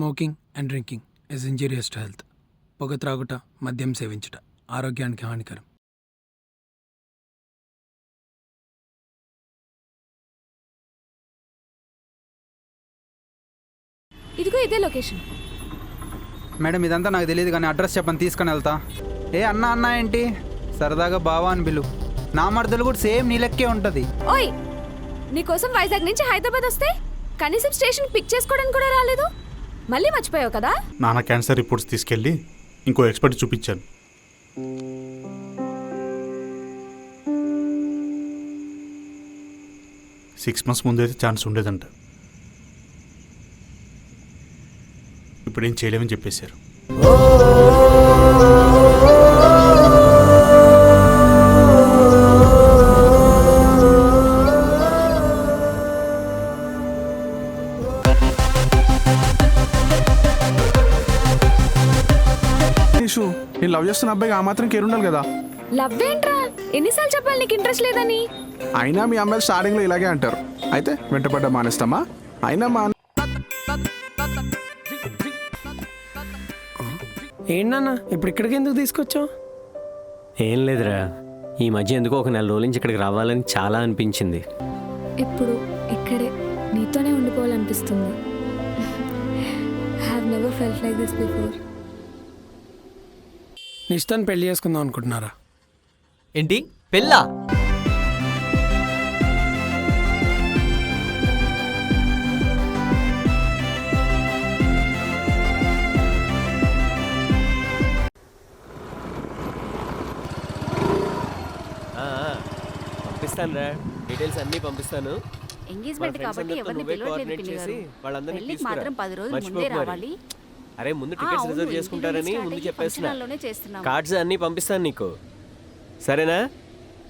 Smoking and drinking is injurious to health. పొగ త్రాగుట, మద్యం సేవించుట ఆరోగ్యానికి హానికరం. ఇదిగో ఇదే లొకేషన్. మేడం ఇదంతా నాకు తెలియదు కానీ అడ్రస్ చెప్పని తీసుకొని వెళ్తా. ఏ అన్న అన్న ఏంటి సరదాగా బావా అని పిలు. నా మరదలు కూడా సేమ్ నీ లెక్కే ఉంటుంది. ఓయ్, నీకోసం వైజాగ్ నుంచి హైదరాబాద్ వస్తే కనీసం స్టేషన్ పిక్ చేసుకోవడానికి కూడా రాలేదు. మళ్ళీ మర్చిపోయావు కదా. నాన్న క్యాన్సర్ రిపోర్ట్స్ తీసుకెళ్ళి ఇంకో ఎక్స్పర్ట్ చూపించాను. సిక్స్ మంత్స్ ముందైతే ఛాన్స్ ఉండేదంట. ఇప్పుడు ఏం చేయలేమని చెప్పేశారు. నేను లవ్ చేస్తున్న అబ్బాయికి ఆ మాత్రం కేర్ ఉండాలి కదా. లవ్ ఏంట్రా, ఎన్నిసార్లు చెప్పాలి నీకు ఇంట్రెస్ట్ లేదని. అయినా మీ అమ్మాయిలు స్టార్టింగ్ లో ఇలాగే అంటారు. అయితే వెంటపడ్డ మానేస్తామా? అయినా ఏంటన్నా ఇప్పుడు ఇక్కడికి ఎందుకు తీసుకొచ్చావు? ఏం లేదురా, ఈ మధ్య ఎందుకో ఒక 4 రోజుల నుంచి ఇక్కడికి రావాలని చాలా అనిపించింది. ఇప్పుడు ఇక్కడే నీతోనే ఉండిపోవాలనిపిస్తుంది. Have never felt like this before. నిష్ఠాన్ని పెళ్లి చేసుకుందాం అనుకుంటున్నారా? ఏంటి పెళ్ళా? పంపిస్తాను రా, డీటెయిల్స్ అన్నీ పంపిస్తాను. ఎంగేజ్మెంట్ కాబట్టి ఎవరిని పిలవట్లేదు పిన్ని గారు. పెళ్ళికి మాత్రం 10 రోజులు ముందే రావాలి. అరే ముందు టికెట్స్ రిజర్వ్ చేసుకుంటారని ముందు చెప్పేస్తున్నా. కార్డ్స్ అన్నీ పంపిస్తాను నీకు, సరేనా?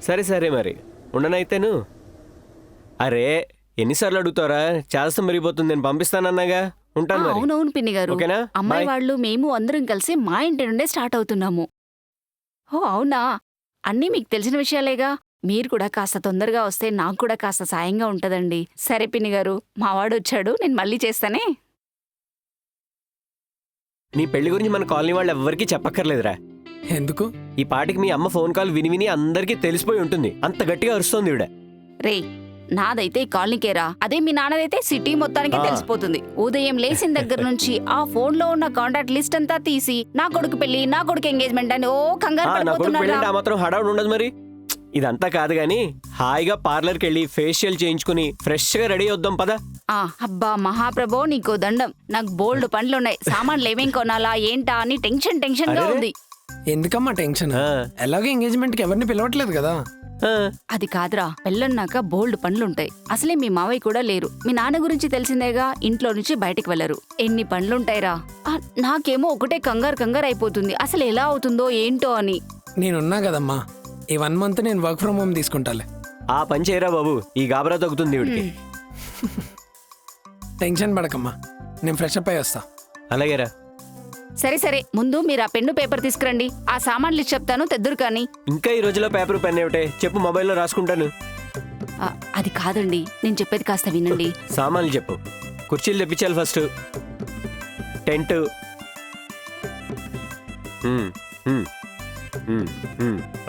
సరే సరే మరి ఉండనైతేను. అరే ఎన్నిసార్లు అడుగుతారా, చేస్తా మరిగిపోతుంది. నేను పంపిస్తానన్నాగా, ఉంటాను. అవునవును పిన్ని గారు, అమ్మాయి వాళ్ళు మేము అందరం కలిసి మా ఇంటి నుండే స్టార్ట్ అవుతున్నాము. ఓ అవునా, అన్నీ మీకు తెలిసిన విషయాలేగా. మీరు కూడా కాస్త తొందరగా వస్తే నాకు కూడా కాస్త సాయంగా ఉంటదండి. సరే పిన్ని గారు, మావాడు వచ్చాడు, నేను మళ్ళీ చేస్తానే. నీ పెళ్లి గురించి మన కాలనీ వాళ్ళు ఎవ్వరికీ చెప్పక్కర్లేదురా. ఎందుకు? ఈ పాటికి మీ అమ్మ ఫోన్ కాల్ విని విని అందరికీ తెలిసిపోయి ఉంటుంది. అంత గట్టిగా అరుస్తోంది ఈవిడ. రే, నాదైతే ఈ కాలనీకేరా, అదే మీ నాన్నదైతే సిటీ మొత్తానికి తెలిసిపోతుంది. ఉదయం లేచిన దగ్గర నుంచి ఆ ఫోన్ లో ఉన్న కాంటాక్ట్ లిస్ట్ అంతా తీసి నా కొడుకు పెళ్లి, నా కొడుకు ఎంగేజ్మెంట్ అని ఓ కంగారు పడిపోతున్నాడు. ఆ మాత్రం హడావుడు ఉండదు మరి. ఇదంతా కాదు గాని హాయిగా పార్లర్కి వెళ్ళి ఫేషియల్ చేయించుకుని ఫ్రెష్ గా రెడీ అవుద్దాం పదా. అబ్బా మహాప్రభో, నీకో దండం. నాకు బోల్డ్ పనులున్నాయి. సామాన్లు ఏమేం కొనాలా ఏంటా అని టెన్షన్ గా ఉంది. ఎందుకమ్మా టెన్షన్? ఎలాగో ఎంగేజ్మెంట్ కి ఎవరిని పిలవట్లేదు కదా. అది కాదురా, పెళ్ళన్నాక బోల్డ్ పనులుంటాయి. అసలే మీ మావయ్య కూడా లేరు. మీ నాన్న గురించి తెలిసిందేగా, ఇంట్లో నుంచి బయటికి వెళ్లరు. ఎన్ని పనులుంటాయిరా. నాకేమో ఒకటే కంగారు అయిపోతుంది. అసలు ఎలా అవుతుందో ఏంటో అని. నేనున్నా కదమ్మా, ఈ 1 month నేను వర్క్ ఫ్రమ్ హోమ్ తీసుకుంటాలే. ఆ పని చేయరా బాబు, ఈ గాబరా తగ్గుతుంది వీడికి. టెన్షన్ పడకమ్మా, నేను ఫ్రెష్ అప్ అయ్యి వస్తా. అలాగేరా. సరే ముందు మీరు ఆ పెన్ను పేపర్ తీసుకురండి. ఆ సామాన్లు చెప్తాను, తెద్దురు కానీ. ఇంకా ఈ రోజులో పేపర్ పెన్ ఏమిటే చెప్పు, మొబైల్లో రాసుకుంటాను. అది కాదండి, నేను చెప్పేది కాస్త వినండి. సామాన్లు చెప్పు. కుర్చీలు తెప్పించాలి ఫస్ట్. టెంట్.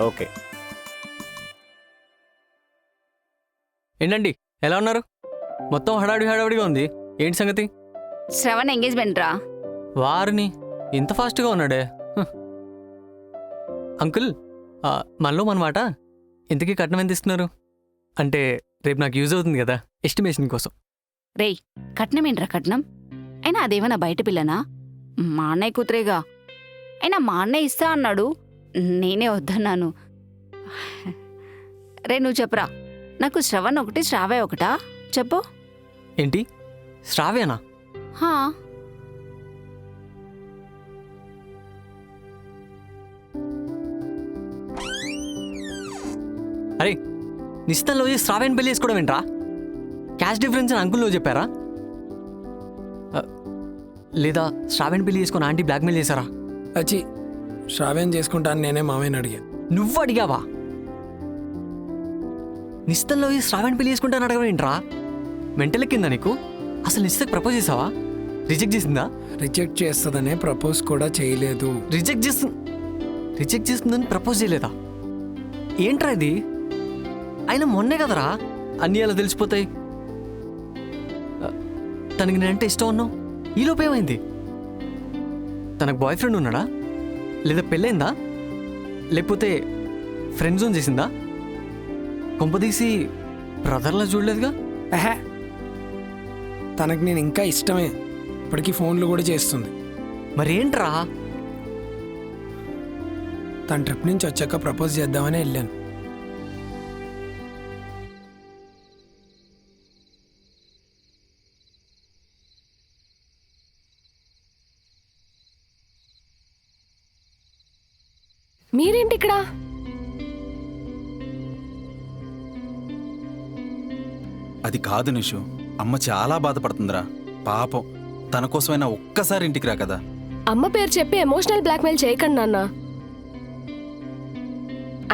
ఓకే. ఏంటండి ఎలా ఉన్నారు? మొత్తం హడావిడిగా ఉంది. ఏంటి సంగతి? శ్రవణ్ ఎంగేజ్మెంట్ రా. వారిని ఇంత ఫాస్ట్గా ఉన్నాడే. అంకుల్, మనలో మనమాట. ఇంతకీ కట్నం ఎంత ఇస్తున్నారు? అంటే రేపు నాకు యూజ్ అవుతుంది కదా, ఎస్టిమేషన్ కోసం. రేయ్, కట్నం ఏంట్రా కట్నం? అయినా అదేమన్నా బయట పిల్లనా? మా అన్నయ్య కూతురేగా. అయినా మా అన్నయ్య ఇస్తా అన్నాడు, నేనే వద్దన్నాను. రే నువ్వు చెప్పరా, నాకు శ్రవణ్ ఒకటి, శ్రావ్య ఒకటా? చెప్పు. ఏంటి శ్రావ్యనా? హా. అరే నిశ్చితంలో శ్రావ్యని పెళ్లి చేసుకోవడం ఏంట్రా? క్యాష్ డిఫరెన్స్ అని అంకుల్ నువ్వు చెప్పారా? లేదా శ్రావ్యని పెళ్లి చేసుకుని ఆంటీ బ్లాక్మెయిల్ చేశారా? అచ్చి, శ్రావ్యం చేసుకుంటాను నేనే మామయ్యని అడిగా. నువ్వు అడిగావా? నిశ్చితంలో శ్రావ్యని పెళ్లి చేసుకుంటాను అడగడం ఏంట్రా? మెంటల్ కింద నీకు? అసలు నిశ్చితకు ప్రపోజ్ చేసావా? రిజెక్ట్ చేసిందా? రిజెక్ట్ చేస్తుందనే ప్రపోజ్ కూడా చేయలేదు. రిజెక్ట్ చేస్తుందని ప్రపోజ్ చేయలేదా? ఏంట్రా ఇది? అయినా మొన్నే కదరా అన్నీ అలా తెలిసిపోతాయి. తనకి నేనంటే ఇష్టం ఉన్నావు, ఈలోపు ఏమైంది? తనకు బాయ్ ఫ్రెండ్ ఉన్నాడా, లేదా పెళ్ళైందా, లేకపోతే ఫ్రెండ్ జోన్ చేసిందా? కొంపదీసి బ్రదర్లా చూడలేదుగా? ఆహా, తనకు నేను ఇంకా ఇష్టమే. ఇప్పటికీ ఫోన్లు కూడా చేస్తుంది. మరేంట్రా? తన ట్రిప్ నుంచి వచ్చాక ప్రపోజ్ చేద్దామని వెళ్ళాను. మీరేంటి ఇక్కడ? అది కాదు నిషు, అమ్మ చాలా బాధపడుతుందిరా. పాపం, తన కోసమైనా ఒక్కసారి ఇంటికి రా కదా. అమ్మ పేరు చెప్పి ఎమోషనల్ బ్లాక్మెయిల్ చేయకండి నాన్న.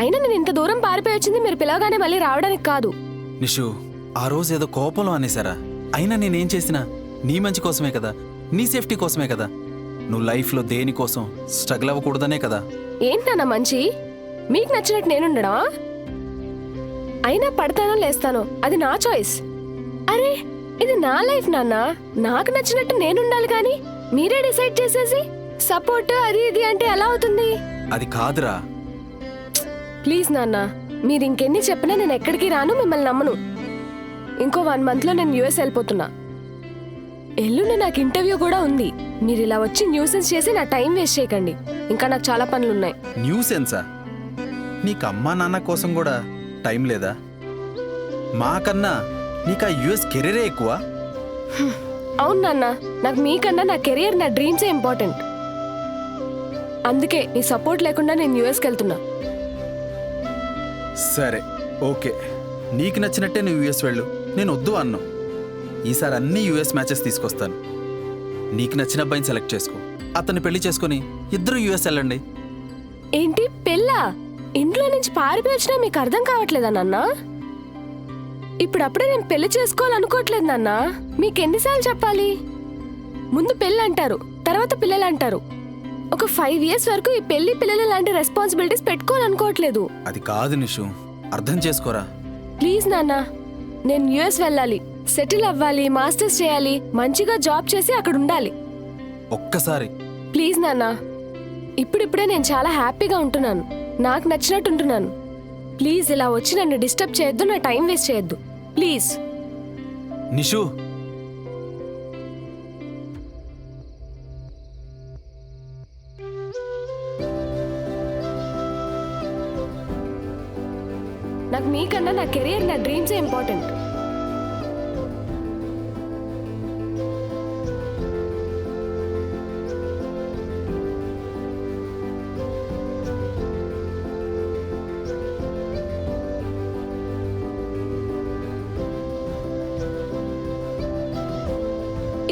అయినా నేను ఇంత దూరం పారిపోయి వచ్చింది మీరు పిలవగానే మళ్ళీ రావడానికి కాదు. నిషు, ఆ రోజు ఏదో కోపంలో అనేసారా. అయినా నేనేం చేసినా నీ మంచి కోసమే కదా, నీ సేఫ్టీ కోసమే కదా. నువ్వు లైఫ్లో దేనికోసం స్ట్రగుల్ అవ్వకూడదనే కదా. ఏంటన్నా మంచి? మీకు నచ్చినట్టు నేనుండడా? అయినా పడతానో లేస్తానో అది నా చాయిస్. అరే, ఇది నా లైఫ్ నాన్న, నాకు నచ్చినట్టు నేనుండాలి కానీ మీరే డిసైడ్ చేసేసి సపోర్ట్ అది ఇది అంటే ఎలా అవుతుంది? అది కాదురా. ప్లీజ్ నాన్న, మీరు ఇంకెన్ని చెప్పినా నేను ఎక్కడికి రాను, మిమ్మల్ని నమ్మను. ఇంకో 1 monthలో నేను యూఎస్ వెళ్ళిపోతున్నా. ఎల్లుండి నాకు ఇంటర్వ్యూ కూడా ఉంది. మీరు ఇలా వచ్చి న్యూసెన్స్ చేసి నా టైం వేస్ట్ చేయకండి. ఇంకా నాకు చాలా పనులున్నాయి. న్యూసెన్సా? నీకు అమ్మా నాన్న కోసం కూడా టైం లేదా? మాకన్నా నీకు ఆ యుఎస్ కెరీరే ఎక్కువ. అవును నాన్న, నాకు మీకన్నా నా కెరియర్, నా డ్రీమ్సే ఇంపార్టెంట్. అందుకే నీ సపోర్ట్ లేకుండా నేను యూఎస్కి వెళ్తున్నా. సరే, ఓకే, నీకు నచ్చినట్టే నువ్వు యుఎస్ వెళ్ళు, నేను వద్దు అన్నా. ఈసారి అన్ని యుఎస్ మ్యాచెస్ తీసుకొస్తాను. నీకు నచ్చిన అబ్బాయిని సెలెక్ట్ చేసుకో, అతన్ని పెళ్లి చేసుకుని ఇద్దరు యుఎస్ వెళ్ళండి. ఏంటి పెళ్ళా? ఇంట్లో నుంచి పారిపోయి వచ్చినా మీకు అర్థం కావట్లేదా నాన్న? ఇప్పుడప్పుడే నేను పెళ్లి చేసుకోవాలనుకోవట్లేదు నాన్న. మీకు ఎన్నిసార్లు చెప్పాలి? ముందు పెళ్ళి అంటారు, తర్వాత పిల్లలు అంటారు. ఒక 5 years వరకు ఈ పెళ్లి పిల్లలు లాంటి రెస్పాన్సిబిలిటీస్ పెట్టుకోవాలనుకోవట్లేదు. అది కాదు నిషు, అర్థం చేసుకోరా. ప్లీజ్ నాన్న, నేను యుఎస్ వెళ్ళాలి, సెటిల్ అవ్వాలి, మాస్టర్స్ చేయాలి, మంచిగా జాబ్ చేసి అక్కడ ఉండాలి. ఒక్కసారి ప్లీజ్ నాన్న, ఇప్పుడిప్పుడే నేను చాలా హ్యాపీగా ఉంటున్నాను, నాకు నచ్చినట్టు ఉంటున్నాను. ప్లీజ్ ఇలా వచ్చి నన్ను డిస్టర్బ్ చేయొద్దు, నా టైం వేస్ట్ చేయొద్దు ప్లీజ్. నిషు, నాకు మీకన్నా నా కెరియర్, నా డ్రీమ్సే ఇంపార్టెంట్.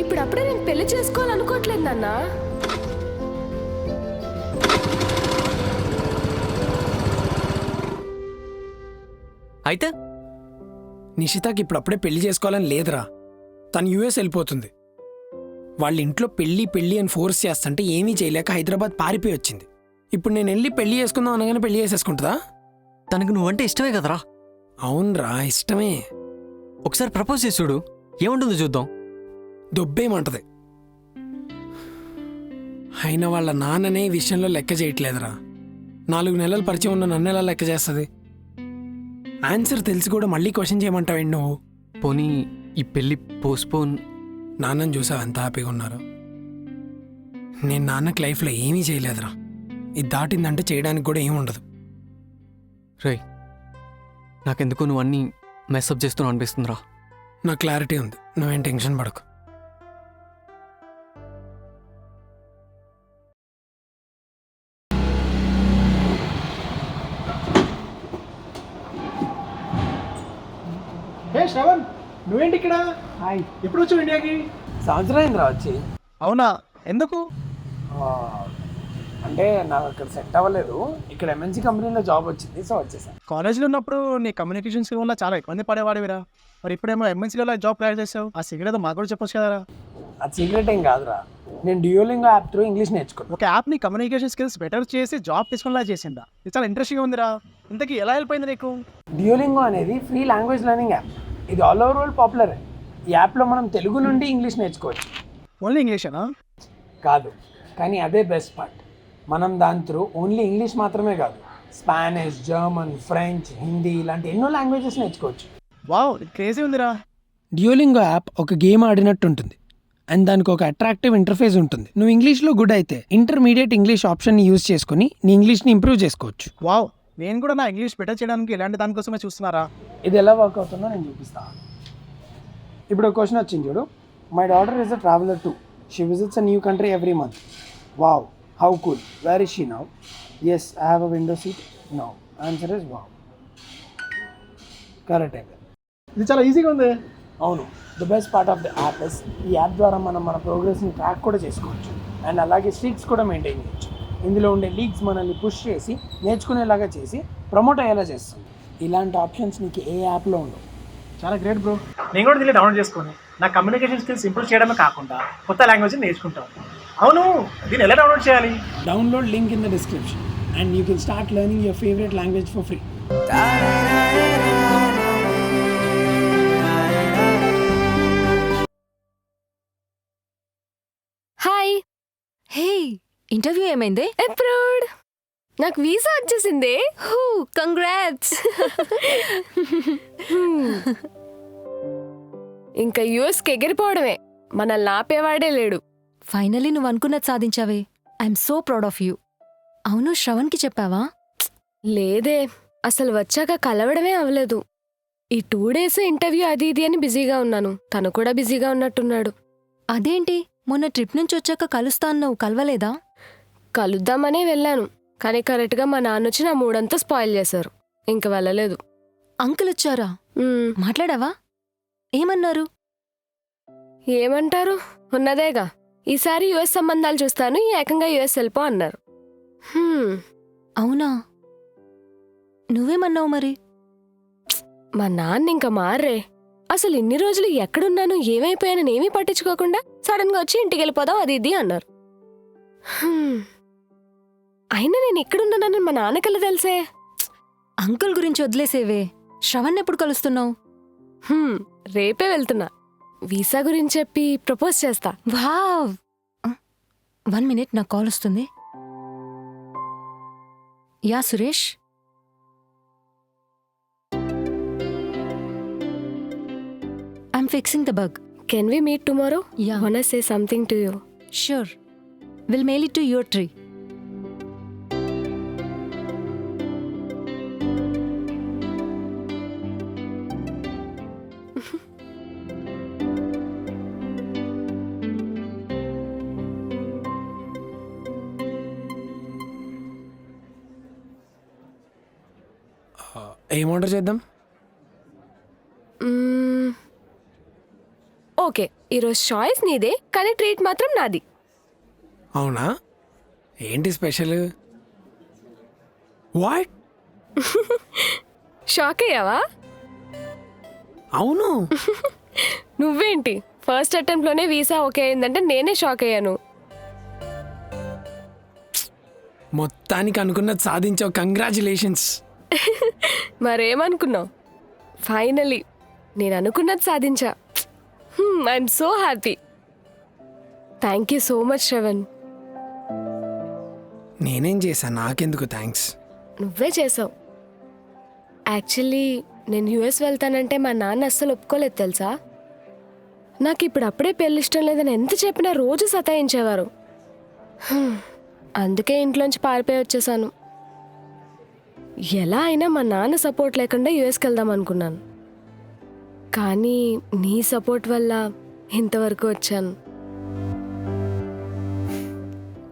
ఇప్పుడప్పుడే నేను పెళ్లి చేసుకోవాలనుకోవట్లేదు నాన్న. అయితే నిషితాకి ఇప్పుడప్పుడే పెళ్లి చేసుకోవాలని లేదురా. తను యూఎస్ వెళ్ళిపోతుంది. వాళ్ళ ఇంట్లో పెళ్ళి అని ఫోర్స్ చేస్తుంటే ఏమీ చేయలేక హైదరాబాద్ పారిపోయి వచ్చింది. ఇప్పుడు నేను వెళ్ళి పెళ్లి చేసుకుందాం అనగానే పెళ్లి చేసేసుకుంటుందా? తనకు నువ్వంటే ఇష్టమే కదరా. అవునరా, ఇష్టమే. ఒకసారి ప్రపోజ్ చేసి చూడు, ఏముంటుందో చూద్దాం. దొబ్బేమంటది. అయినా వాళ్ళ నాన్ననే ఈ విషయంలో లెక్క చేయట్లేదురా. 4 నెలలు పరిచయం ఉన్న నన్ను ఎలా లెక్క చేస్తుంది? ఆన్సర్ తెలిసి కూడా మళ్ళీ క్వశ్చన్ చేయమంటావేంటి నువ్వు? పోనీ ఈ పెళ్ళి పోస్ట్పోన్. నాన్నని చూసావు ఎంత హ్యాపీగా ఉన్నారు. నేను నాన్నకి లైఫ్లో ఏమీ చేయలేదురా. ఇది దాటిందంటే చేయడానికి కూడా ఏముండదు. రే, నాకెందుకు నువ్వు అన్నీ మెస్అప్ చేస్తున్నావు అనిపిస్తుందిరా. నా క్లారిటీ ఉంది, నువ్వేం టెన్షన్ పడకు. శ్రవణ్, నువ్వేంటి ఇక్కడ? హాయ్, ఎప్పుడు వచ్చావు ఇండియాకి? సంవత్సరం అయిందిరా వచ్చి. అవునా, ఎందుకు? అంటే నాకు అక్కడ సెట్ అవ్వలేదు. ఇక్కడ ఎంఎన్సీ కంపెనీలో జాబ్ వచ్చింది, సో వచ్చేసాను. కాలేజ్లో ఉన్నప్పుడు నీ కమ్యూనికేషన్ స్కిల్ వల్ల చాలా ఇబ్బంది పడేవాడివిరా. మరి ఇప్పుడేమో ఎంఎన్సీలో జాబ్ ట్రై చేసావు. ఆ సిగరెట్ ఏదో మాకు కూడా చెప్పొచ్చు కదరా. అది సీక్రెట్ ఏం కాదురా. నేను డ్యూయోలింగో యాప్ త్రూ ఇంగ్లీష్ నేర్చుకున్నాను. ఒక యాప్ని కమ్యూనికేషన్ స్కిల్స్ బెటర్ చేసి జాబ్ తీసుకునేలా చేసిందా? ఇది చాలా ఇంట్రెస్టింగ్గా ఉందిరా. ఇంతకీ ఎలా వెళ్ళిపోయింది నీకు? డ్యూయోలింగో అనేది ఫ్రీ లాంగ్వేజ్ లెర్నింగ్ యాప్. ఇది ఆల్ ఓవర్ వరల్డ్ పాపులర్. ఈ యాప్లో మనం తెలుగు నుండి ఇంగ్లీష్ నేర్చుకోవచ్చు. ఓన్లీ ఇంగ్లీషేనా? కాదు, కానీ అదే బెస్ట్ పార్ట్. మనం దాని త్రూ ఓన్లీ ఇంగ్లీష్ మాత్రమే కాదు, స్పానిష్, జర్మన్, ఫ్రెంచ్, హిందీ ఇలాంటి ఎన్నో లాంగ్వేజెస్ నేర్చుకోవచ్చు. వావ్, ఇది క్రేజీ ఉందిరా. డ్యూయోలింగో యాప్ ఒక గేమ్ ఆడినట్టు ఉంటుంది అండ్ దానికి ఒక అట్రాక్టివ్ ఇంటర్ఫేస్ ఉంటుంది. నువ్వు ఇంగ్లీష్లో గుడ్ అయితే ఇంటర్మీడియట్ ఇంగ్లీష్ ఆప్షన్ని యూజ్ చేసుకుని నీ ఇంగ్లీష్ని ఇంప్రూవ్ చేసుకోవచ్చు. వావ్, నేను కూడా నా ఇంగ్లీష్ బెటర్ చేయడానికి ఇలాంటి దానికోసమే చూస్తున్నారా. ఇది ఎలా వర్క్ అవుతుందో నేను చూపిస్తాను. ఇప్పుడు ఒక క్వశ్చన్ వచ్చింది చూడు. My daughter is a traveller too. She visits a new country every month. Wow, how cool. Where is she now? Yes, I have a window seat. No. Answer is wow. Correct అయిపోయింది. ఇది చాలా ఈజీగా ఉంది. అవును, the best part of the app is ఈ app ద్వారా మనం మన ప్రోగ్రెస్ని ట్రాక్ కూడా చేసుకోవచ్చు అండ్ అలాగే స్ట్రీక్స్ కూడా మెయింటైన్ చేయొచ్చు. ఇందులో ఉండే లీగ్స్ మనల్ని పుష్ చేసి నేర్చుకునేలాగా చేసి ప్రమోట్ అయ్యేలా చేస్తుంది. ఇలాంటి ఆప్షన్స్ నీకు ఏ యాప్లో ఉండవు. చాలా గ్రేట్ బ్రో. నేను కూడా దీన్ని డౌన్లోడ్ చేసుకొని నా కమ్యూనికేషన్ స్కిల్స్ ఇంప్రూవ్ చేయడమే కాకుండా కొత్త లాంగ్వేజ్ నేర్చుకుంటాను. అవును, దీన్ని ఎలా డౌన్లోడ్ చేయాలి? Download link in the description and you can start learning your favourite language for free. Hi. Hey, interview ఏమైంది? అప్రూవ్డ్. నాకు వీసా వచ్చేసింది. Whoo, congrats. ఇంకా యూఎస్కి ఎగిరిపోవడమే. మనల్ని ఆపేవాడే లేడు. ఫైనలీ నువ్వు అనుకున్నది సాధించావే. I'm so proud of you. అవును, శ్రవణ్కి చెప్పావా? లేదే, అసలు వచ్చాక కలవడమే అవ్వలేదు. ఈ 2 days ఇంటర్వ్యూ అది ఇది అని బిజీగా ఉన్నాను. తను కూడా బిజీగా ఉన్నట్టున్నాడు. అదేంటి, మొన్న ట్రిప్ నుంచి వచ్చాక కలుస్తా అన్నావు, కలవలేదా? కలుద్దామనే వెళ్ళాను, కానీ కరెక్ట్గా మా నాన్న వచ్చి నా మూడంతా స్పాయిల్ చేశారు. ఇంక వెళ్ళలేదు. అంకుల్ వచ్చారా? మాట్లాడావా? ఏమన్నారు? ఏమంటారు, ఉన్నదేగా. ఈసారి యుఎస్ సంబంధాలు చూస్తాను, ఏకంగా యుఎస్ వెళ్ళిపో అన్నారు. అవునా? నువ్వేమన్నావు మరి? మా నాన్న ఇంకా మారే. అసలు ఇన్ని రోజులు ఎక్కడున్నాను, ఏమైపోయానని ఏమీ పట్టించుకోకుండా సడన్గా వచ్చి ఇంటికి వెళ్ళిపోదాం అది ఇది అన్నారు. అయినా నేను ఎక్కడున్నానని మా నాన్నకల్లా తెలిసే. అంకుల్ గురించి వదిలేసేవే. శ్రవణ్ ఎప్పుడు కలుస్తున్నావు? రేపే వెళ్తున్నా. వీసా గురించి చెప్పి ప్రపోజ్ చేస్తా. వావ్. 1 minute, నాకు కాల్ వస్తుంది. Yeah Suresh. I'm fixing the bug. Can we meet tomorrow? Yeah. I wanna say something to you. Sure. We'll mail it to your tree. ఏం ఆర్డర్ చేద్దాం? ఓకే, ఈరోజు చాయిస్ నీదే, కానీ ట్రీట్ మాత్రం నాది. అవునా? ఏంటి స్పెషల్? వాట్? షాక్ అయ్యావా? అవును. నువ్వేంటి, ఫస్ట్ అటెంప్ట్లోనే వీసా ఓకే అయిందంటే నేనే షాక్ అయ్యాను. మొత్తానికి అనుకున్నది సాధించావు, కంగ్రాచులేషన్స్. మరేమనుకున్నావు? ఫైనలీ నేను అనుకున్నది సాధించా. I'm so happy. Thank you so much Shravan. నేనేం చేశాను, నాకెందుకు థ్యాంక్స్. నువ్వే చేసావు. యాక్చువల్లీ నేను యుఎస్ వెళ్తానంటే మా నాన్న అస్సలు ఒప్పుకోలేదు తెలుసా. నాకు ఇప్పుడు అప్పుడే పెళ్ళి ఇష్టం లేదని ఎంత చెప్పినా రోజు సతాయించేవారు. అందుకే ఇంట్లోంచి పారిపోయి వచ్చేసాను. ఎలా అయినా మా నాన్న సపోర్ట్ లేకుండా యుఎస్కి వెళ్దాం అనుకున్నాను, కానీ నీ సపోర్ట్ వల్ల ఇంతవరకు వచ్చాను.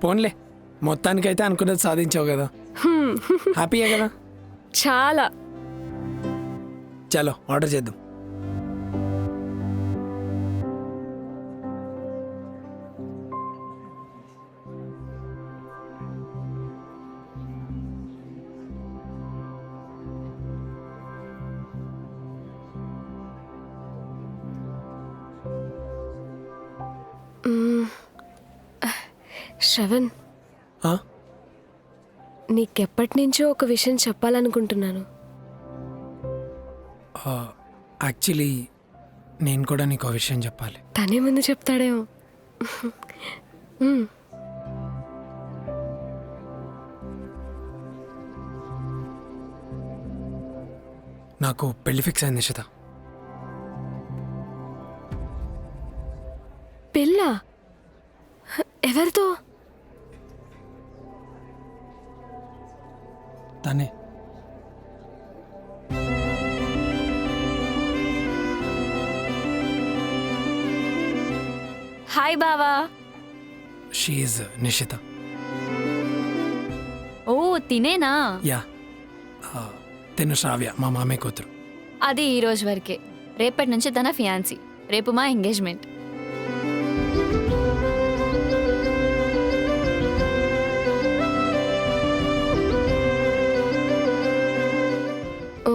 పోన్లే, మొత్తానికైతే అనుకున్నది సాధించావు కదా. హ్యాపీయే కదా? చాలా. చలో ఆర్డర్ చేద్దాం. శ్రవణ్, ఆ? నీకెప్పటి నుంచో ఒక విషయం చెప్పాలనుకుంటున్నాను. యాక్చువల్లీ నేను కూడా నీకు ఒక విషయం చెప్పాలి. తనే ముందు చెప్తాడేమో. నాకు పెళ్లి ఫిక్స్ అయింది నిషిత. పెళ్ళా? ఎవరితో? తనే. హాయ్ బావా. She Nishita. ఓ తినేనా? యా, తిను శ్రావ్య, మా మామయ్య కూతురు. అది ఈ రోజు వరకే. రేపటి నుంచి తన ఫియాన్సీ. రేపు మా engagement. Oh,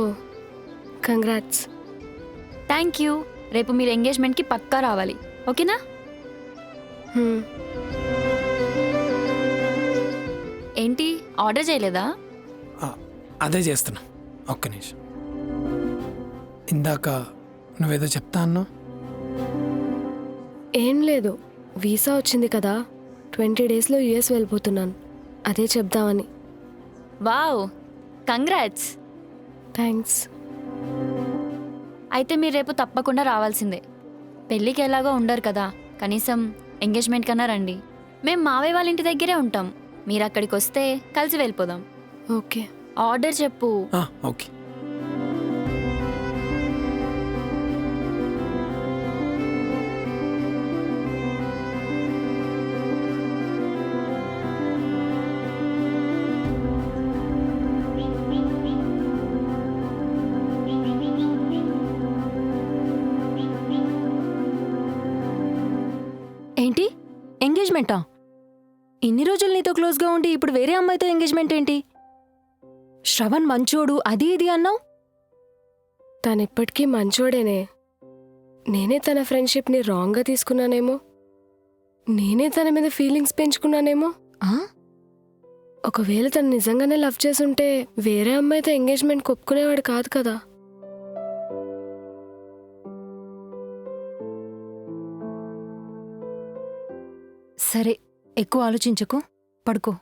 congrats. Thank you. రేపు మీరు ఎంగేజ్మెంట్కి పక్కా రావాలి, ఓకేనా? ఏంటి ఆర్డర్ చేయలేదా? అదే చేస్తున్నా. ఒక్క నిమిషం. ఇందాక నువ్వేదో చెప్తా అన్నావు. ఏం లేదు, వీసా వచ్చింది కదా, 20 డేస్లో యుఎస్ వెళ్ళిపోతున్నాను. అదే చెప్దామని. Wow, congrats. థ్యాంక్స్. అయితే మీరు రేపు తప్పకుండా రావాల్సిందే. పెళ్ళికి ఎలాగో ఉండరు కదా, కనీసం ఎంగేజ్మెంట్ కన్నా రండి. మేము మావయ్య వాళ్ళ ఇంటి దగ్గరే ఉంటాం. మీరు అక్కడికి వస్తే కలిసి వెళ్ళిపోదాం. ఓకే. ఆర్డర్ చెప్పు. ఓకే. ఏంటి ఎంగేజ్మెంటా? ఇన్ని రోజులు నీతో క్లోజ్గా ఉండి ఇప్పుడు వేరే అమ్మాయితో ఎంగేజ్మెంట్ ఏంటి? శ్రవణ్ మంచోడు అది ఇది అన్నావు. తనిప్పటికీ మంచోడేనే. నేనే తన ఫ్రెండ్షిప్ని రాంగ్గా తీసుకున్నానేమో. నేనే తన మీద ఫీలింగ్స్ పెంచుకున్నానేమో. ఒకవేళ తను నిజంగానే లవ్ చేసుంటే వేరే అమ్మాయితో ఎంగేజ్మెంట్ ఒప్పుకునేవాడు కాదు కదా. సరే, ఎక్కువ ఆలోచించకు, పడుకో.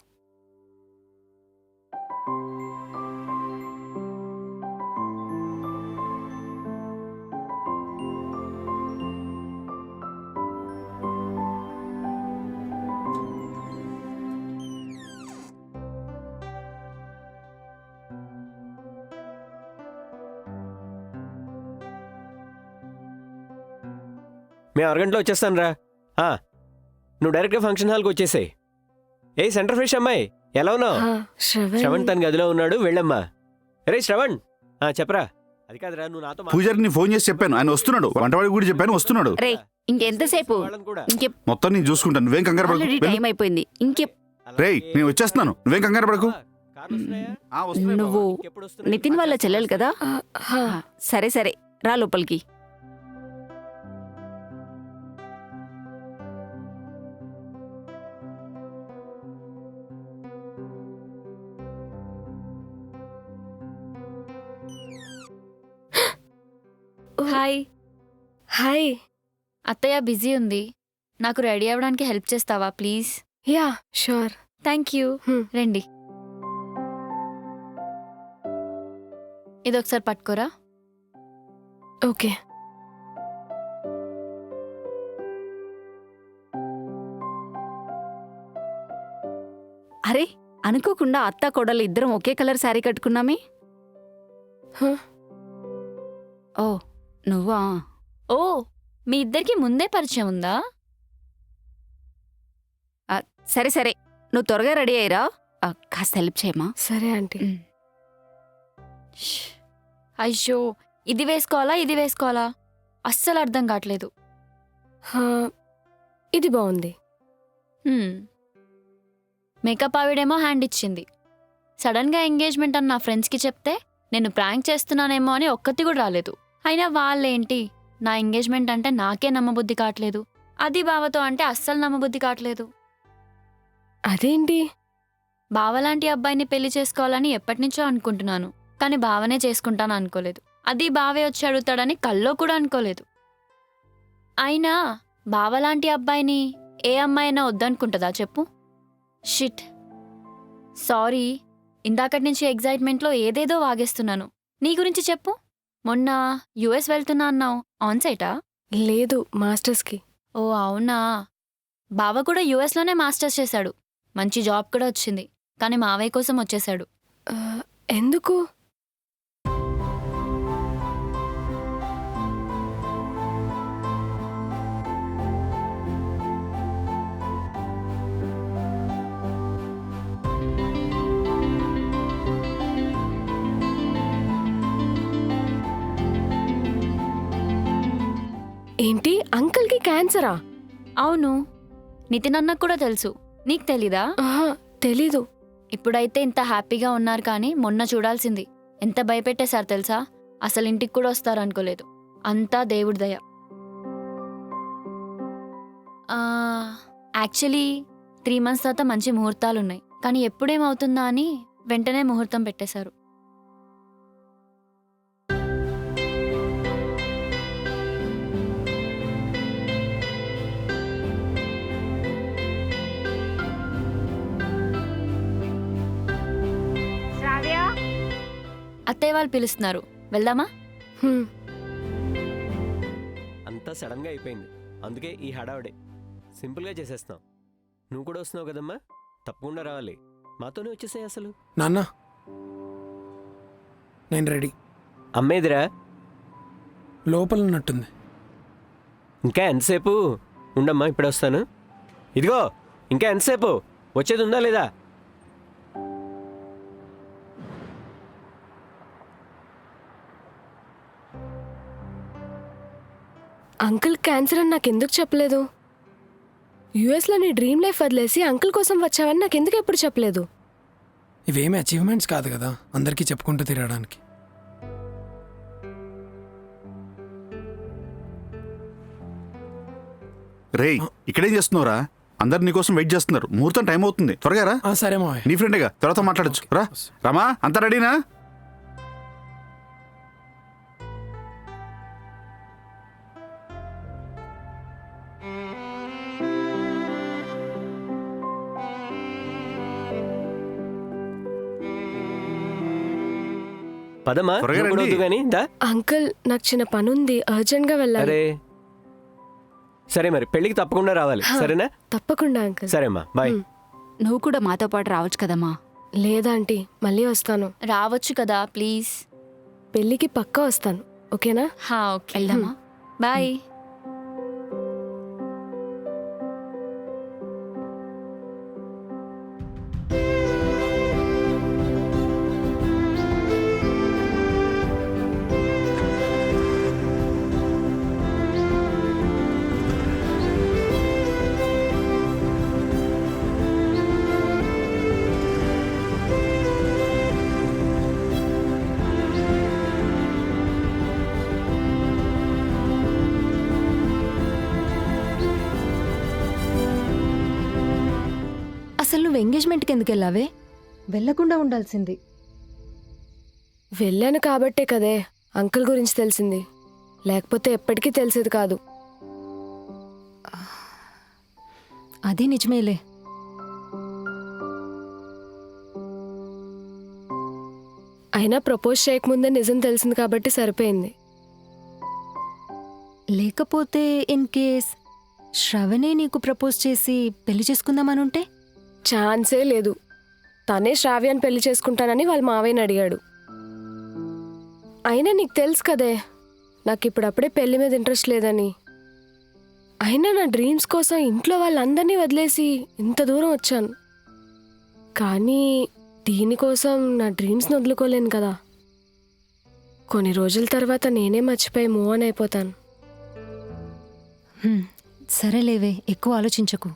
మేము అరగంటలో వచ్చేస్తాను రా. నువ్వు డైరెక్ట్గా ఫంక్షన్ హాల్కి వచ్చేసాయి. ఏ సెంటర్ ఫ్రెష్ అమ్మాయి, ఎలా ఉన్నావు? శ్రవణ్ తన గదిలో ఉన్నాడు, వెళ్ళమ్మా. రే శ్రవణ్, చెప్పరా. అది కాదురా, నువ్వు నాతో పూజారికి నీ ఫోన్ చేసి చెప్పాను, ఆయన వస్తున్నాడు. వంటవాడికి కూడా చెప్పాను, వస్తున్నాడు. రే ఇంకెంతసేపు? మొత్తం నేను చూసుకుంటాను, నువ్వేం కంగారు పడకు. టైం అయిపోయింది. రేయ్, నేను వచ్చేస్తున్నాను, నువ్వేం కంగారు పడకు. నువ్వు నితిన్ వాళ్ళ చెల్లెలు కదా? సరే సరే, రా లోపలికి. హాయ్. హాయ్. అత్తయ్య బిజీ ఉంది, నాకు రెడీ అవ్వడానికి హెల్ప్ చేస్తావా please? Yeah sure. Thank you. రండి, ఇదొకసారి పట్టుకోరా. ఓకే. అరే, అనుకోకుండా అత్త కోడలు ఇద్దరం ఒకే కలర్ శారీ కట్టుకున్నామే. ఓ నువ్వా? ఓ, మీ ఇద్దరికి ముందే పరిచయం ఉందా? సరే సరే, నువ్వు త్వరగా రెడీ అయ్యిరా. కాస్త హెల్ప్ చేయమా? సరే ఆంటీ. అయ్యో, ఇది వేసుకోవాలా ఇది వేసుకోవాలా అస్సలు అర్థం కావట్లేదు. ఇది బాగుంది. మేకప్ ఆవిడేమో హ్యాండ్ ఇచ్చింది. సడన్గా ఎంగేజ్మెంట్ అని నా ఫ్రెండ్స్కి చెప్తే నేను ప్రాంక్ చేస్తున్నానేమో అని ఒక్కటి కూడా రాలేదు. అయినా వాళ్ళేంటి, నా ఎంగేజ్మెంట్ అంటే నాకే నమ్మబుద్ధి కావట్లేదు. అది బావతో అంటే అస్సలు నమ్మబుద్ధి కావట్లేదు. అదేంటి? బావలాంటి అబ్బాయిని పెళ్లి చేసుకోవాలని ఎప్పటినుంచో అనుకుంటున్నాను, కానీ బావనే చేసుకుంటాను అనుకోలేదు. అది బావే వచ్చి అడుగుతాడని కల్లో కూడా అనుకోలేదు. అయినా బావలాంటి అబ్బాయిని ఏ అమ్మాయినా వద్దనుకుంటుందా చెప్పు? Shit, sorry. ఇందాకటి నుంచి ఎగ్జైట్మెంట్లో ఏదేదో వాగేస్తున్నాను. నీ గురించి చెప్పు. మొన్న యుఎస్ వెళ్తున్నా అన్నావు, ఆన్సైటా? లేదు, మాస్టర్స్కి. ఓ అవునా. బావ కూడా యుఎస్లోనే మాస్టర్స్ చేశాడు, మంచి జాబ్ కూడా వచ్చింది. కానీ మావయ్య కోసం వచ్చేశాడు. ఎందుకు? ఏంటి, అంకుల్కి క్యాన్సరా? అవును, నితిన్ అన్నకు కూడా తెలుసు. నీకు తెలీదా? తెలీదు. ఇప్పుడైతే ఇంత హ్యాపీగా ఉన్నారు, కానీ మొన్న చూడాల్సింది. ఎంత భయపెట్టేశారు తెలుసా? అసలు ఇంటికి కూడా వస్తారనుకోలేదు. అంతా దేవుడి దయ. యాక్చువల్లీ 3 months తర్వాత మంచి ముహూర్తాలున్నాయి, కానీ ఎప్పుడేమవుతుందా అని వెంటనే ముహూర్తం పెట్టేశారు. అత్తయ్య వాళ్ళు పిలుస్తున్నారు, వెళ్దామా? అంతా సడన్గా అయిపోయింది, అందుకే ఈ హడావుడే. సింపుల్గా చేసేస్తాం. నువ్వు కూడా వస్తున్నావు కదమ్మా, తప్పకుండా రావాలి. మాతోనే వచ్చేసాయి అసలు. నాన్న, నేను రెడీ. అమ్మేదిరా? లోపల ఉన్నట్టుంది. ఇంకా ఎంతసేపు? ఉండమ్మా, ఇప్పుడు వస్తాను. ఇదిగో, ఇంకా ఎంతసేపు? వచ్చేది ఉందా లేదా? అంకుల్ క్యాన్సర్ అని నాకెందుకు చెప్పలేదు? యుఎస్లో నీ డ్రీమ్ లైఫ్ వదిలేసి అంకుల్ కోసం వచ్చావని నాకెందుకు ఎప్పుడు చెప్పలేదు? ఇవేమి అచీవ్మెంట్స్ కాదు కదా అందరికీ చెప్పుకుంటూ తిరగడానికి. రేయ్, ఇక్కడేం చేస్తున్నావురా? అందరు నీకోసం వెయిట్ చేస్తున్నారు. ముహూర్తం టైం అవుతుంది, త్వరగా రా. సరే మావయ్య. నీ ఫ్రెండేగా, తర్వాత మాట్లాడచ్చు. రా రామా, అంతా రెడీనా? పదమ్మా, గానీ దా. అంకుల్, నాకు చిన్న పనుంది, అర్జెంట్ గా వెళ్ళాలి. అరే సరే, మరి పెళ్ళికి తప్పకుండా రావాలి, సరేనా? తప్పకుండా అంకుల్. సరే అమ్మా, బాయ్. నువ్వు కూడా మాతో పాటు రావచ్చు కదమ్మా. లేదా ఆంటీ, మళ్ళీ వస్తాను. రావచ్చు కదా ప్లీజ్. పెళ్ళికి పక్కా వస్తాను, ఓకేనా? ఓకే, వెళ్దామా? బాయ్. అసలు నువ్వు ఎంగేజ్మెంట్కి ఎందుకు వెళ్ళావే? వెళ్ళకుండా ఉండాల్సింది. వెళ్ళాను కాబట్టే కదే అంకుల్ గురించి తెలిసింది, లేకపోతే ఎప్పటికీ తెలిసేది కాదు. అది నిజమేలే. అయినా ప్రపోజ్ చేయకముందే నిజం తెలిసింది కాబట్టి సరిపోయింది. లేకపోతే ఇన్ కేస్ శ్రవణే నీకు ప్రపోజ్ చేసి పెళ్లి చేసుకుందామనుంటే? ఛాన్సే లేదు. తనే శ్రావ్యాన్ని పెళ్లి చేసుకుంటానని వాళ్ళ మావయ్యని అడిగాడు. అయినా నీకు తెలుసు కదే నాకు ఇప్పుడప్పుడే పెళ్లి మీద ఇంట్రెస్ట్ లేదని. అయినా నా డ్రీమ్స్ కోసం ఇంట్లో వాళ్ళందరినీ వదిలేసి ఇంత దూరం వచ్చాను. కానీ దీనికోసం నా డ్రీమ్స్ని వదులుకోలేను కదా. కొన్ని రోజుల తర్వాత నేనే మర్చిపోయి మూవ్ ఆన్ అయిపోతాను. సరేలేవే, ఎక్కువ ఆలోచించకు.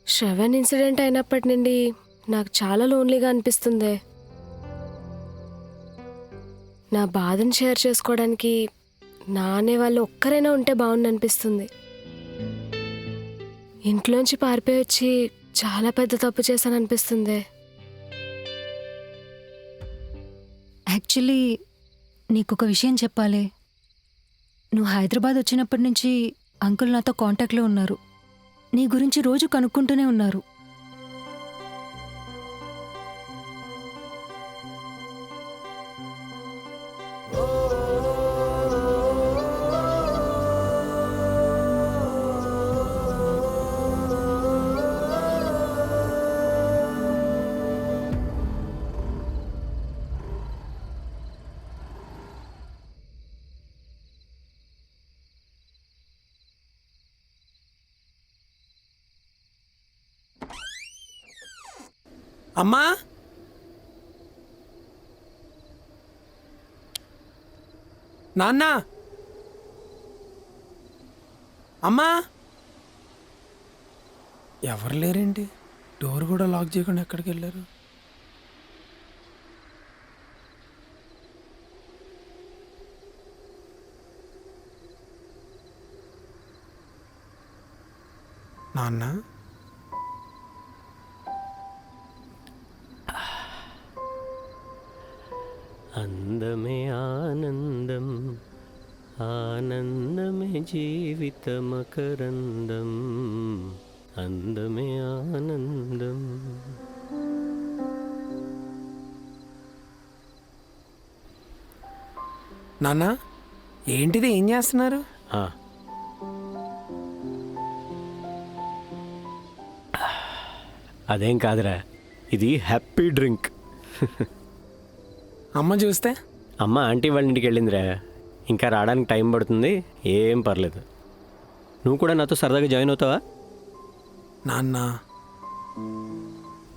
శ్రవణ్ ఇన్సిడెంట్ అయినప్పటి నుండి నాకు చాలా లోన్లీగా అనిపిస్తుంది. నా బాధను షేర్ చేసుకోవడానికి నా అనే వాళ్ళు ఒక్కరైనా ఉంటే బాగుందనిపిస్తుంది. ఇంట్లోంచి పారిపోయి వచ్చి చాలా పెద్ద తప్పు చేశాననిపిస్తుంది. యాక్చువల్లీ నీకొక విషయం చెప్పాలి. నువ్వు హైదరాబాద్ వచ్చినప్పటి నుంచి అంకుల్ నాతో కాంటాక్ట్లో ఉన్నారు. నీ గురించి రోజు కనుక్కుంటూనే ఉన్నారు. అమ్మా, నాన్న, అమ్మా. ఎవరు లేరేంటి? డోర్ కూడా లాక్ చేయకుండా ఎక్కడికి వెళ్ళారు? నాన్న, అందమే ఆనందం, ఆనందమే జీవితమకరందం, అందమే ఆనందం. నాన్న, ఏంటిది? ఏం చేస్తున్నారు? ఆ. అదేం కాదురా, ఇది హ్యాపీ డ్రింక్. అమ్మ చూస్తే? అమ్మ ఆంటీ వాళ్ళ ఇంటికి వెళ్ళిందిరా, ఇంకా రావడానికి టైం పడుతుంది. ఏం పర్లేదు, నువ్వు కూడా నాతో సరదాగా జాయిన్ అవుతావా? నాన్న,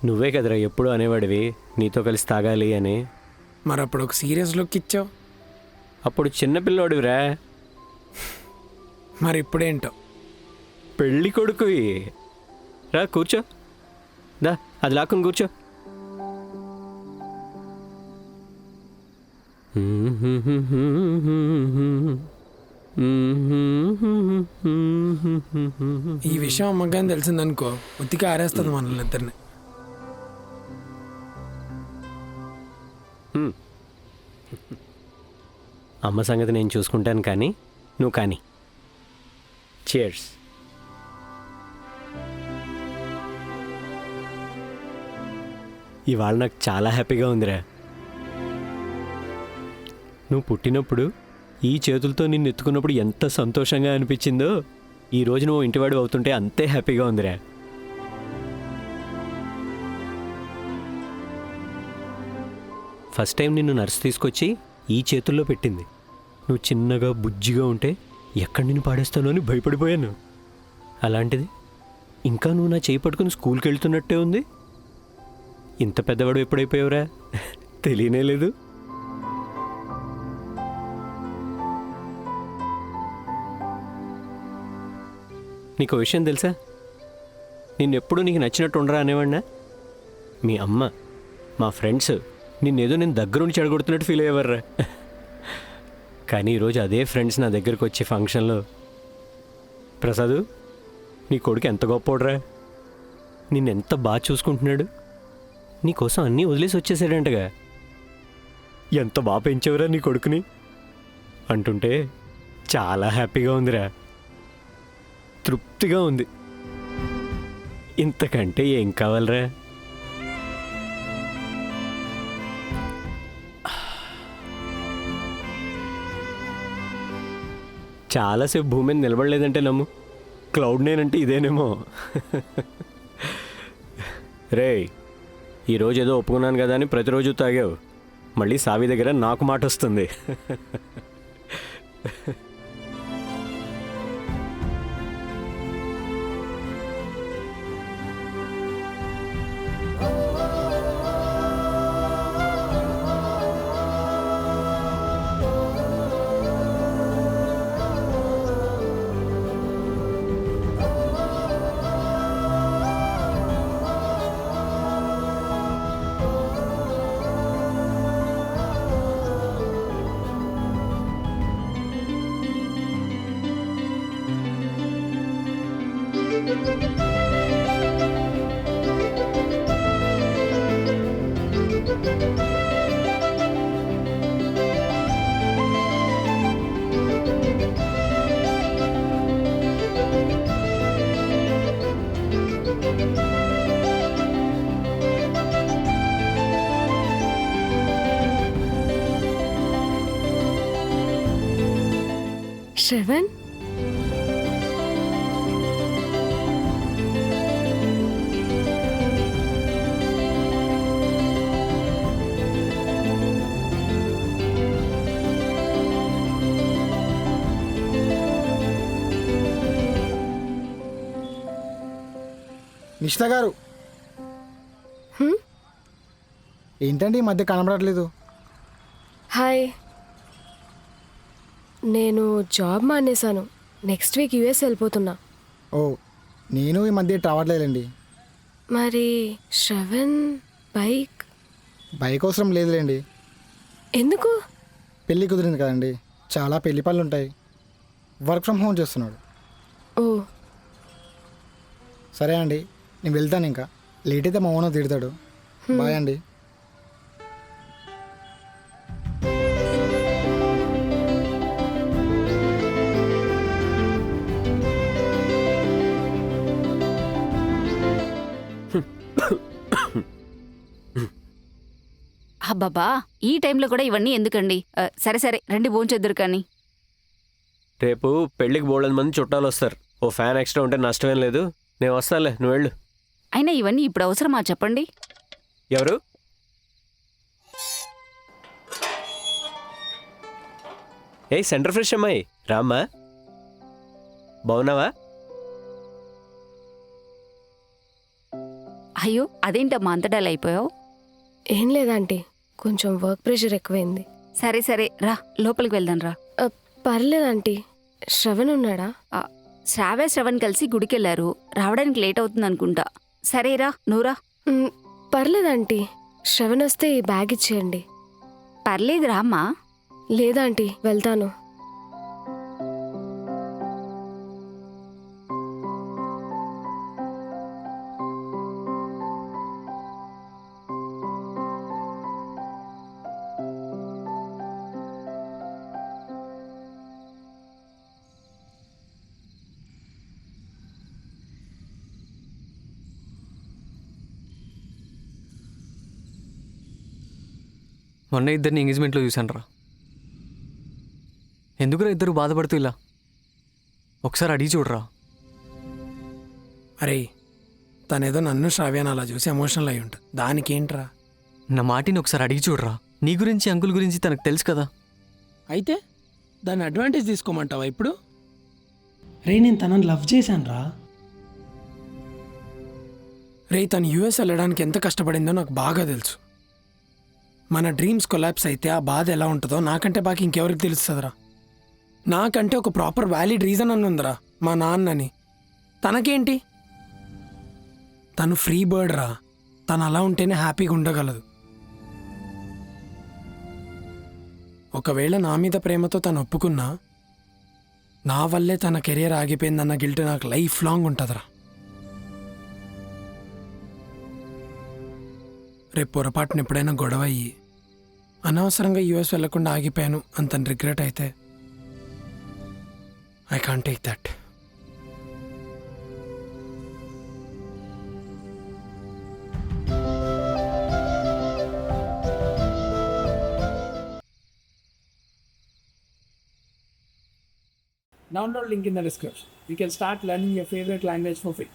నువ్వే కదరా ఎప్పుడు అనేవాడివి నీతో కలిసి తాగాలి అని. మరి అప్పుడు ఒక సీరియస్ లుక్ ఇచ్చావు. అప్పుడు చిన్నపిల్లోడివిరా. మరి ఇప్పుడేంటో పెళ్ళి కొడుకువి. రా కూర్చో, దా అది లాక్కుని కూర్చో. ఈ విషయం అమ్మగాని తెలిసిందనుకో, ఉత్తిగా ఆరేస్తుంది మనల్ని ఇద్దరిని. అమ్మ సంగతి నేను చూసుకుంటాను, కానీ నువ్వు కానీ. చియర్స్. ఇవాళ నాకు చాలా హ్యాపీగా ఉందిరా. నువ్వు పుట్టినప్పుడు ఈ చేతులతో నిన్ను ఎత్తుకున్నప్పుడు ఎంత సంతోషంగా అనిపించిందో, ఈరోజు నువ్వు ఇంటివాడు అవుతుంటే అంతే హ్యాపీగా ఉందిరా. ఫస్ట్ టైం నిన్ను నర్సు తీసుకొచ్చి ఈ చేతుల్లో పెట్టింది. నువ్వు చిన్నగా బుజ్జిగా ఉంటే ఎక్కడి నిన్ను పాడేస్తానో అని భయపడిపోయాను. అలాంటిది ఇంకా నువ్వు నా చేయి పట్టుకుని స్కూల్కి వెళ్తున్నట్టే ఉంది. ఇంత పెద్దవాడు ఎప్పుడైపోయావురా, తెలియనే లేదు. నీకు విషయం తెలుసా, నిన్నెప్పుడు నీకు నచ్చినట్టు ఉండరా అనేవాడినా? మీ అమ్మ, మా ఫ్రెండ్స్ నిన్నేదో నేను దగ్గరుండి చెడగొడుతున్నట్టు ఫీల్ అయ్యేవర్రా. కానీ ఈరోజు అదే ఫ్రెండ్స్ నా దగ్గరకు వచ్చే ఫంక్షన్లో, ప్రసాదు నీ కొడుకు ఎంత గొప్పోడ్రా, నిన్నెంత బాగా చూసుకుంటున్నాడు, నీకోసం అన్నీ వదిలేసి వచ్చేసాడంటగా, ఎంత బాగా పెంచావురా నీ కొడుకుని అంటుంటే చాలా హ్యాపీగా ఉందిరా, తృప్తిగా ఉంది. ఇంతకంటే ఏం కావాలరా? చాలాసేపు భూమి మీద నిలబడలేదంటే నమ్ము, క్లౌడ్ నేనంటే ఇదేనేమో. రే, ఈరోజు ఏదో ఒప్పుకున్నాను కదా అని ప్రతిరోజు తాగావు, మళ్ళీ సావి దగ్గర నాకు మాట వస్తుంది. శ్రవణ్, నిషిత గారు, ఏంటండి ఈ మధ్య కనబడట్లేదు? హాయ్. నేను జాబ్ మానేశాను. నెక్స్ట్ వీక్ యూఎస్ వెళ్ళిపోతున్నా. ఓ, నేను ఈ మధ్య రావట్లేదండి. మరి శ్రవణ్ బైక్ అవసరం లేదులేండి. ఎందుకు? పెళ్ళి కుదిరింది కదండి, చాలా పెళ్లి పనులు ఉంటాయి. వర్క్ ఫ్రమ్ హోమ్ చేస్తున్నాడు. ఓ, సరే అండి, నేను వెళ్తాను. ఇంకా లేట్ అయితే మా ఓనర్ తిడతాడు. బాయ్ అండి. అబ్బాబా, ఈ టైంలో కూడా ఇవన్నీ ఎందుకండి? సరే సరే రండి, భోంచేద్దురు కానీ. రేపు పెళ్ళికి బోల్డెన్ మంది చుట్టాలు వస్తారు. ఓ ఫ్యాన్ ఎక్స్ట్రా ఉంటే నష్టమేం లేదు. నేను వస్తానులే, నువ్వు వెళ్ళు. అయినా ఇవన్నీ ఇప్పుడు అవసరమా చెప్పండి? ఎవరు? ఏయ్ సెంటర్ ఫ్రెష్ అమ్మాయి, రామ్మా. బాగున్నావా? అయ్యో, అదేంటమ్మా అంత డల్ అయిపోయావు? ఏం లేదంటీ, కొంచెం వర్క్ ప్రెషర్ ఎక్కువైంది. సరే సరే రా, లోపలికి వెళ్దాం రా. పర్లేదంటీ. శ్రవణ్ ఉన్నాడా? శ్రవణ్ కలిసి గుడికెళ్లారు. రావడానికి లేట్ అవుతుంది అనుకుంటా. సరేరా, నువ్వురా. పర్లేదంటీ, శ్రవణ్ వస్తే ఈ బ్యాగ్ ఇచ్చేయండి. పర్లేదు రామ్మా. లేదంటీ, వెళ్తాను. మొన్న ఇద్దరిని ఎంగేజ్మెంట్లో చూశాను రా. ఎందుకురా ఇద్దరు బాధపడుతూ ఇలా? ఒకసారి అడిగి చూడరా. అరే, తనేదో నన్ను శ్రావ్యాన్ని అలా చూసి ఎమోషనల్ అయి ఉంటుంది. దానికేంట్రా? నా మాటిని ఒకసారి అడిగి చూడరా. నీ గురించి అంకుల్ గురించి తనకు తెలుసు కదా. అయితే దాన్ని అడ్వాంటేజ్ తీసుకోమంటావా ఇప్పుడు? రే, నేను తనని లవ్ చేశాను రా. రే, తను యూఎస్ వెళ్ళడానికి ఎంత కష్టపడిందో నాకు బాగా తెలుసు. మన డ్రీమ్స్ కొలాప్స్ అయితే ఆ బాధ ఎలా ఉంటుందో నాకంటే బాగా ఇంకెవరికి తెలుస్తుందిరా. నాకంటే ఒక ప్రాపర్ వ్యాలిడ్ రీజన్ అని ఉందిరా, మా నాన్నని. తనకేంటి? తను ఫ్రీ బర్డ్ రా. తను అలా ఉంటేనే హ్యాపీగా ఉండగలదు. ఒకవేళ నా మీద ప్రేమతో తను ఒప్పుకున్నా, నా వల్లే తన కెరియర్ ఆగిపోయిందన్న గిల్ట్ నాకు లైఫ్ లాంగ్ ఉంటుందిరా. రేపు పొరపాటున ఎప్పుడైనా గొడవ అయ్యి అనవసరంగా యూఎస్ వెళ్లకుండా ఆగిపోయాను అని తను రిగ్రెట్ అయితే, I can't take that. Download link in the description. You can start learning your favorite language for free.